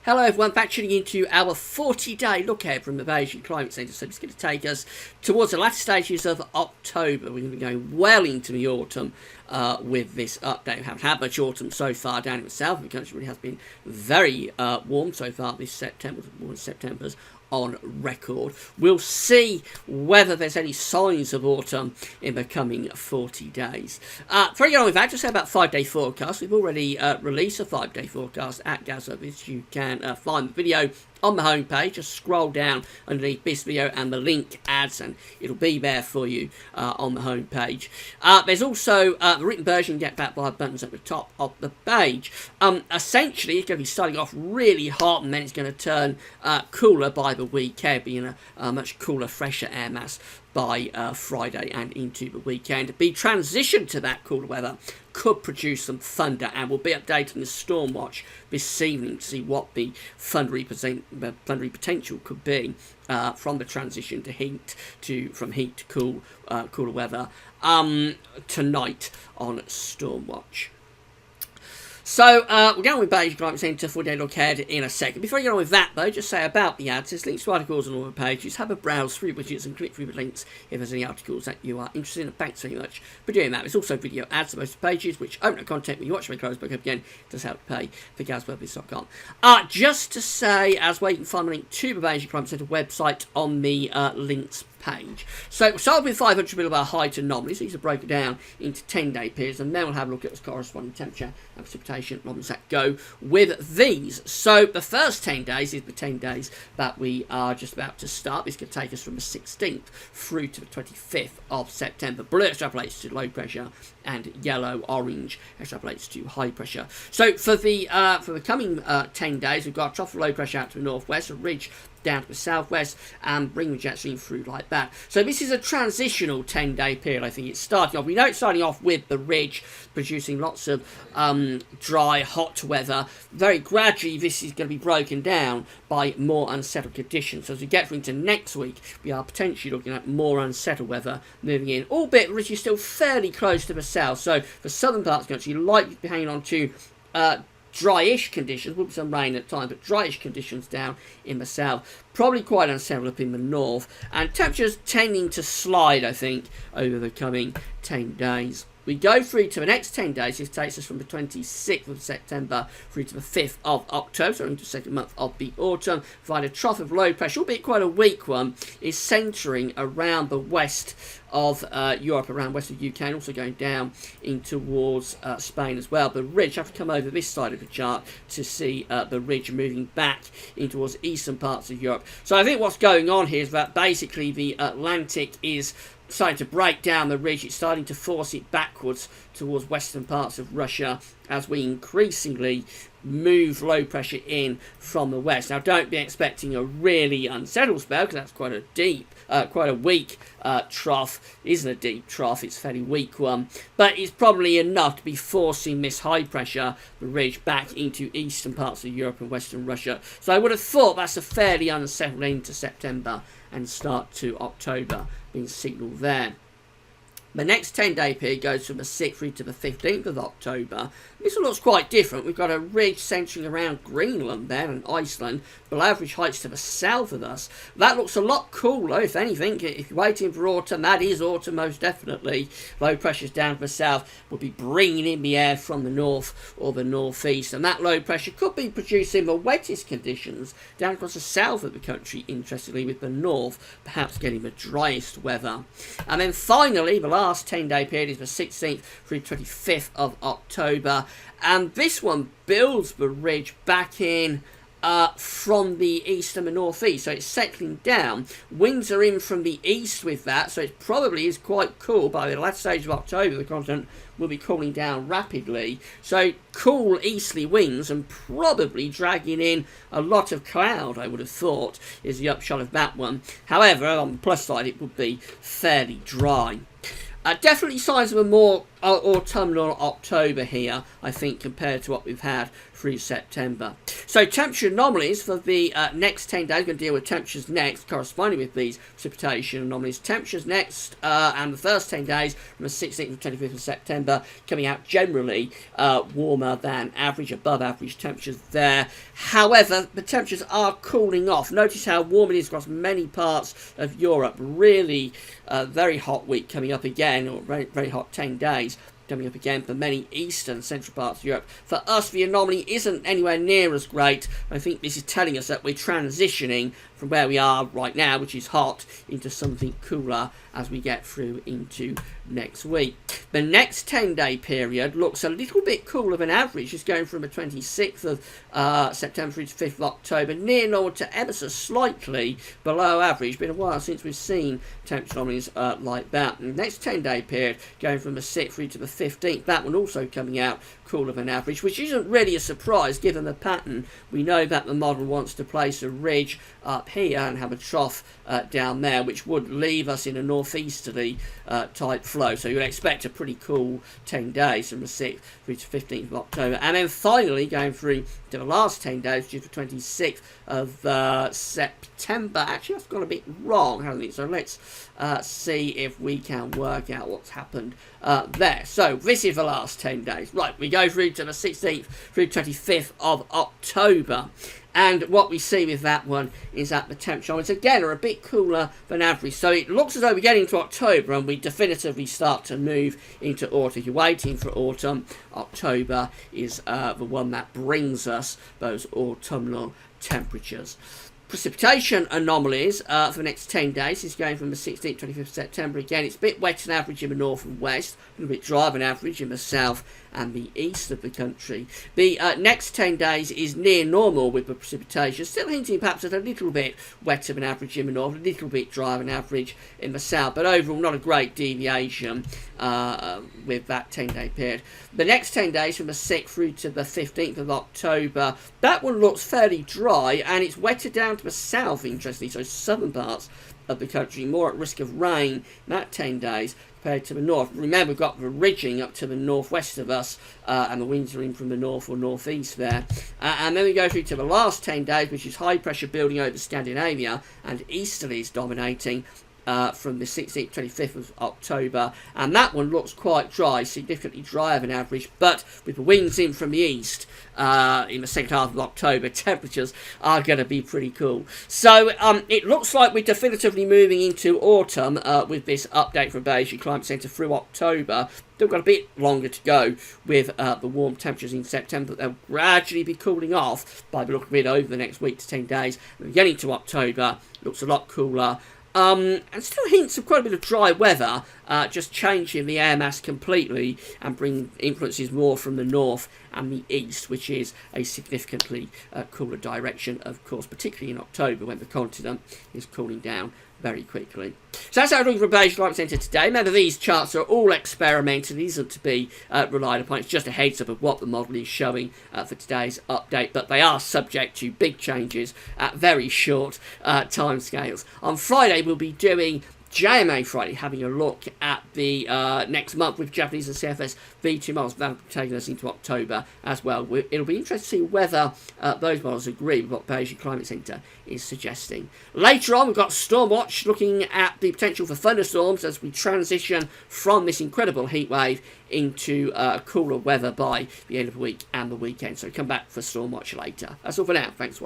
Hello everyone, back tuning into our 40-day look ahead from the Beijing Climate Centre. So it's going to take us towards the latter stages of October. We're going to be going well into the autumn with this update. We haven't had much autumn so far down in the south of the country. It really has been very warm so far this September, more than September's on record. We'll see whether there's any signs of autumn in the coming 40 days. Before we get on with that, just say about 5-day forecast. We've already released a 5-day forecast at GasUpdates. You can find the video on the homepage. Just scroll down underneath this video and the link adds, and it'll be there for you on the homepage. There's also the written version. Get that by buttons at the top of the page. Essentially, it's going to be starting off really hot, and then it's going to turn cooler by the weekend, being a much cooler, fresher air mass by Friday and into the weekend. The transition to that cooler weather could produce some thunder, and we'll be updating the storm watch this evening to see what the thundery potential could be from the transition from heat to cooler weather tonight on storm watch. So, we're going with Beijing Climate Centre 4-day look ahead in a second. Before I get on with that, though, just say about the ads. There's links to articles on all the pages. Have a browse through widgets and click through the links if there's any articles that you are interested in. Thanks very much for doing that. There's also video ads to most of the pages, which open up content when you watch my close book up again. It does help pay for gasworthis.com. Just to say, as well, you can find a link to the Beijing Climate Centre website on the links page. So we'll start with 500 millibar height anomalies. These are broken down into 10-day periods, and then we'll have a look at the corresponding temperature and precipitation anomalies that go with these. So the first 10 days is the 10 days that we are just about to start. This could take us from the 16th through to the 25th of September. Blue extrapolates to low pressure, and yellow-orange extrapolates to high pressure. So for the coming 10 days, we've got a trough of low pressure out to the northwest, a ridge down to the southwest, and bring the jet stream through like that. So this is a transitional 10-day period. I think it's starting off. We know it's starting off with the ridge producing lots of dry, hot weather. Very gradually, this is going to be broken down by more unsettled conditions. So as we get into next week, we are potentially looking at more unsettled weather moving in. Albeit the ridge is still fairly close to the south. So the southern parts of the country likely to be hanging on to dryish conditions, will be some rain at times, but dryish conditions down in the south. Probably quite unsettled up in the north, and temperatures tending to slide, I think, over the coming 10 days. We go through to the next 10 days. This takes us from the 26th of September through to the 5th of October, so into the second month of the autumn. Find a trough of low pressure, albeit quite a weak one, is centring around the west of Europe, around west of UK, and also going down in towards Spain as well. The ridge, have to come over this side of the chart to see the ridge moving back in towards eastern parts of Europe. So I think what's going on here is that basically the Atlantic is starting to break down the ridge. It's starting to force it backwards towards western parts of Russia as we increasingly move low pressure in from the west. Now, don't be expecting a really unsettled spell, because that's quite a weak trough. It isn't a deep trough, it's a fairly weak one, but it's probably enough to be forcing this high pressure, the ridge, back into eastern parts of Europe and western Russia. So I would have thought that's a fairly unsettled end to September and start to October being signalled there. The next 10-day period goes from the 6th through to the 15th of October. This looks quite different. We've got a ridge centering around Greenland there and Iceland, below average heights to the south of us. That looks a lot cooler, if anything. If you're waiting for autumn, that is autumn most definitely. Low pressures down to the south will be bringing in the air from the north or the northeast, and that low pressure could be producing the wettest conditions down across the south of the country, interestingly, with the north perhaps getting the driest weather. And then finally, the last 10-day period is the 16th through 25th of October, and this one builds the ridge back in from the east and the northeast, so it's settling down. Winds are in from the east with that, so it probably is quite cool. By the last stage of October, the continent will be cooling down rapidly, so cool easterly winds and probably dragging in a lot of cloud, I would have thought, is the upshot of that one. However, on the plus side, it would be fairly dry. Definitely signs of a more autumnal October here, I think, compared to what we've had through September. So temperature anomalies for the next 10 days. We're going to deal with temperatures next, corresponding with these precipitation anomalies. Temperatures next, and the first 10 days from the 16th to 25th of September, coming out generally warmer than average, above average temperatures there. However, the temperatures are cooling off. Notice how warm it is across many parts of Europe. Really very hot week coming up again, or very, very hot 10 days coming up again for many eastern and central parts of Europe. For us, the anomaly isn't anywhere near as great. I think this is telling us that we're transitioning from where we are right now, which is hot, into something cooler as we get through into next week. The next 10-day period looks a little bit cooler than average. It's going from the 26th of September through to 5th of October, near normal to ever so slightly below average. Been a while since we've seen temperature anomalies like that. And the next 10-day period going from the 6th through to the 15th, that one also coming out cooler than average, which isn't really a surprise given the pattern. We know that the model wants to place a ridge up here and have a trough down there, which would leave us in a northeasterly type flow. So you'd expect a pretty cool 10 days from the 6th through to 15th of October. And then finally going through to the last 10 days, which is the 26th of September. Actually, that's gone a bit wrong, hasn't it? So let's see if we can work out what's happened there. So this is the last 10 days. Right, we go through to the 16th through 25th of October. And what we see with that one is that the temperatures again are a bit cooler than average. So it looks as though we get into October and we definitively start to move into autumn. If you're waiting for autumn, October is the one that brings us those autumnal temperatures. Precipitation anomalies for the next 10 days is going from the 16th to 25th September. Again, it's a bit wetter than average in the north and west, a little bit drier than average in the south and the east of the country. The next 10 days is near normal with the precipitation, still hinting perhaps at a little bit wetter than average in the north, a little bit drier than average in the south, but overall not a great deviation with that 10-day period. The next 10 days from the 6th through to the 15th of October, that one looks fairly dry and it's wetter down to the south, interestingly, so southern parts of the country, more at risk of rain in that 10 days compared to the north. Remember, we've got the ridging up to the northwest of us, and the winds are in from the north or northeast there. And then we go through to the last 10 days, which is high pressure building over Scandinavia, and easterlies dominating from the 16th to 25th of October, and that one looks quite dry, significantly drier than average, but with the winds in from the east in the second half of October, temperatures are going to be pretty cool. So it looks like we're definitively moving into autumn with this update from Beijing Climate Centre through October. Still got a bit longer to go with the warm temperatures in September. They'll gradually be cooling off by the look of it over the next week to 10 days. And getting to October, looks a lot cooler. And still hints of quite a bit of dry weather, just changing the air mass completely and bring influences more from the north and the east, which is a significantly cooler direction, of course, particularly in October when the continent is cooling down very quickly. So that's how we're looking for Beijing Climate Centre today. Remember, these charts are all experimental. These are to be relied upon. It's just a heads up of what the model is showing for today's update, but they are subject to big changes at very short time scales. On Friday, we'll be doing JMA Friday, having a look at the next month with Japanese and CFS V2 models. That'll be taking us into October as well. It'll be interesting to see whether those models agree with what Beijing Climate Centre is suggesting. Later on, we've got Stormwatch looking at the potential for thunderstorms as we transition from this incredible heat wave into cooler weather by the end of the week and the weekend. So come back for Stormwatch later. That's all for now. Thanks for watching.